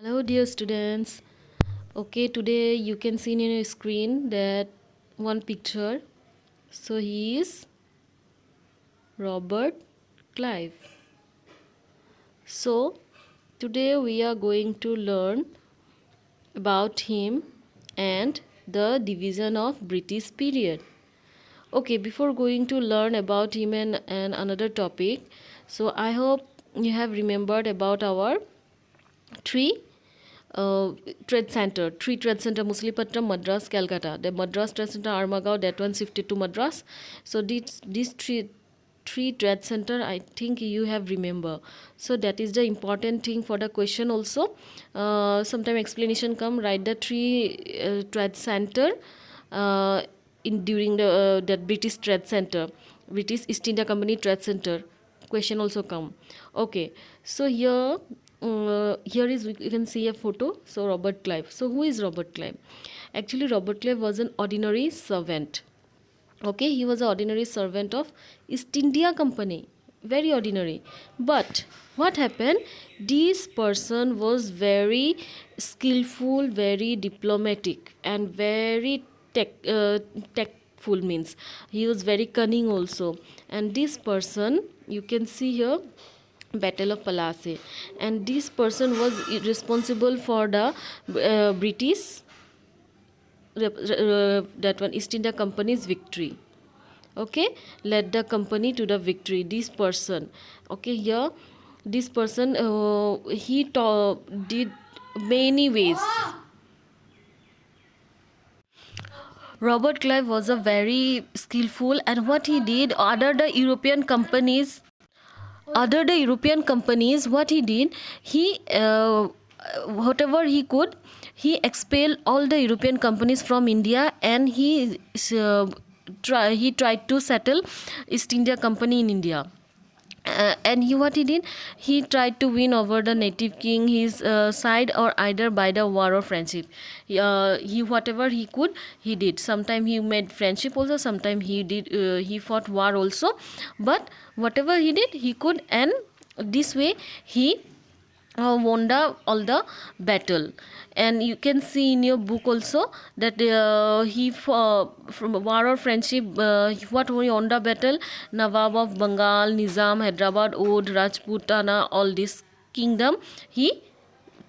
Hello, dear students. Okay, today you can see in your screen that one picture. So he is Robert Clive. So today we are going to learn about him and the division of British period. Okay, before going to learn about him and another topic, so I hope you have remembered about our three uh, three trade center, Muslipatam, Madras, Calcutta. The Madras trade center, Armagao, that one shifted to Madras. So these three trade center, I think you have remember. So that is the important thing for the question also. Sometime explanation come, write the three trade center uh, in during the that British trade center, British East India Company trade center. Question also come. Okay, so here is you can see a photo. So Robert Clive. So who is Robert Clive? Actually, Robert Clive was an ordinary servant. Okay, he was an ordinary servant of East India Company, very ordinary. But what happened, this person was very skillful, very diplomatic, and very tactful, means he was very cunning also. And this person, you can see here, Battle of Plassey, and this person was responsible for the British that one East India Company's victory. Okay, led the company to the victory, this person. Okay, here this person did many ways. Robert Clive was a very skillful, and what he did, other the European companies, what he did, he whatever he could, he expelled all the European companies from India, and uh, he tried to settle East India Company in India. And what he did, he tried to win over the native king his side, or either by the war or friendship. He whatever he could, he did. Sometime he made friendship also, sometime he fought war also. But whatever he did, he could, and this way he won all the battle. And you can see in your book also that from war or friendship, what won the battle, Nawab of Bengal, Nizam, Hyderabad, Oudh, Rajputana, all this kingdom he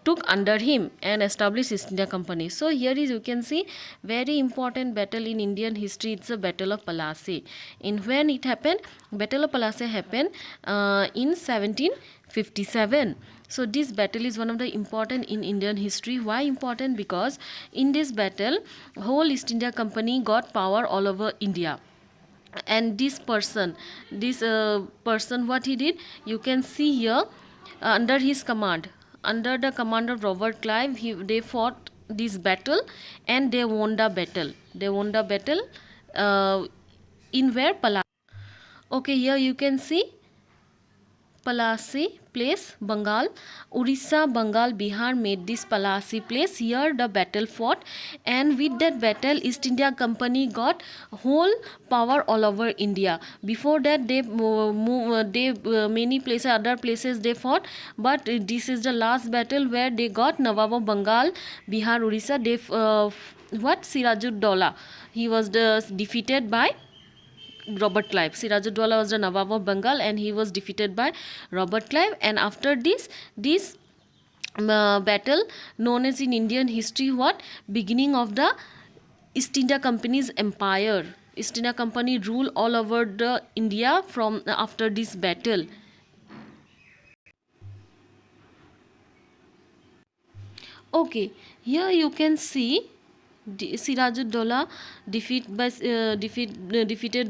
took under him and established East India Company. So here is, you can see, very important battle in Indian history. It's a Battle of Plassey. In when it happened, Battle of Plassey happened in 1757. So this battle is one of the important in Indian history. Why important? Because in this battle, whole East India Company got power all over India. And this person, what he did, you can see here, under his command, under the command of Robert Clive, they fought this battle, and they won the battle. Uh, in where, Pala. Okay, here you can see Palasi place, Bengal, Orissa, Bengal, Bihar made this Palasi place. Here the battle fought, and with that battle, East India Company got whole power all over India. Before that, many places, other places they fought, but this is the last battle where they got Nawab of Bengal, Bihar, Orissa. What, Sirajuddaula, he was defeated by Robert Clive. Sirajuddaula was the Nawab of Bengal, and he was defeated by Robert Clive. And after this battle, known as in Indian history, what, beginning of the East India Company's empire. East India Company rule all over the India from after this battle. Okay, here you can see Sirajuddaula defeated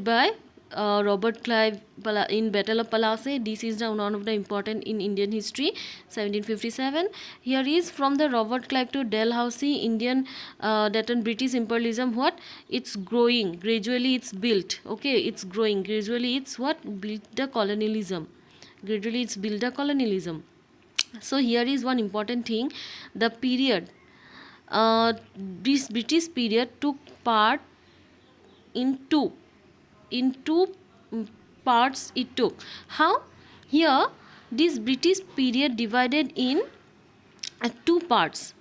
by Robert Clive in Battle of Plassey. This is one of the important in Indian history, 1757. Here is from the Robert Clive to Dalhousie, Indian that in British imperialism, what, it's growing gradually, it's built. Okay, it's growing gradually, it's what, built the colonialism. Gradually, it's built the colonialism. So here is one important thing, the period, this British period took part in two parts. It took how, here this British period divided in two parts,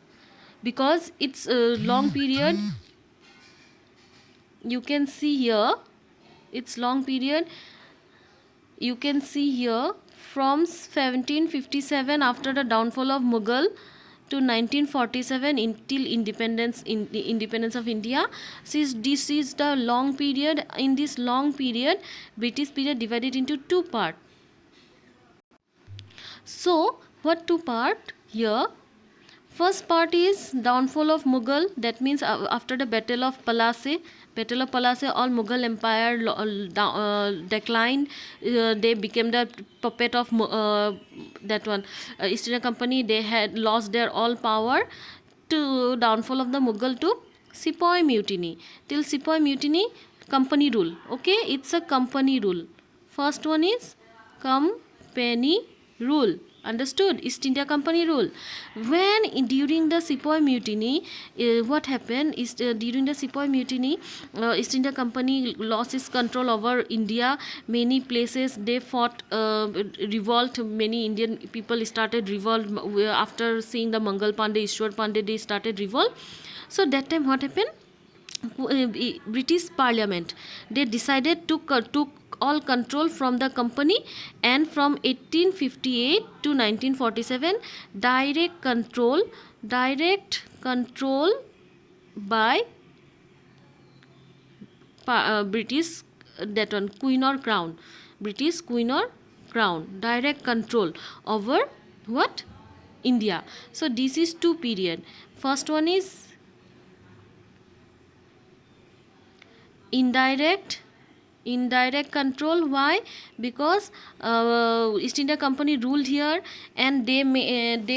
because it's a long period. You can see here, it's long period. You can see here from 1757, after the downfall of Mughal, to 1947 until independence of India. Since this is the long period, in this long period, British period divided into two parts. So what two part here? First part is downfall of Mughal. That means after the Battle of Plassey, all Mughal empire declined. They became the puppet of that one East India Company. They had lost their all power. To downfall of the Mughal to Sepoy Mutiny. Till Sepoy Mutiny, company rule. Okay, it's a company rule. First one is company rule. Understood? East India Company rule. When during the Sepoy Mutiny, what happened is during the Sepoy Mutiny, East India Company lost its control over India. Many places they fought revolt. Many Indian people started revolt after seeing the Mangal Pandey, Ishwar Pandey. They started revolt. So that time what happened? British Parliament, they decided to took all control from the company, and from 1858 to 1947 direct control by British, that one Queen or Crown, British Queen or Crown, direct control over what? India. So this is two period. First one is indirect control. Why? Because East India Company ruled here, and they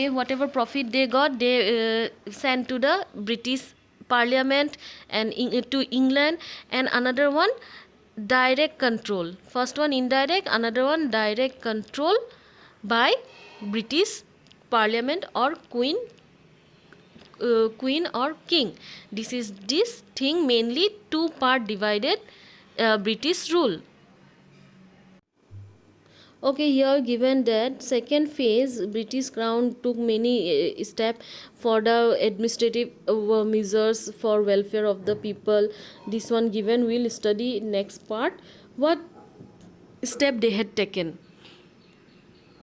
whatever profit they got, they sent to the British Parliament and to England. And another one direct control. First one indirect, another one direct control by British Parliament or Queen or king. This is this thing, mainly two part divided British rule. Okay, here given that second phase, British Crown took many steps for the administrative measures for welfare of the people. This one given, we'll study next part what step they had taken.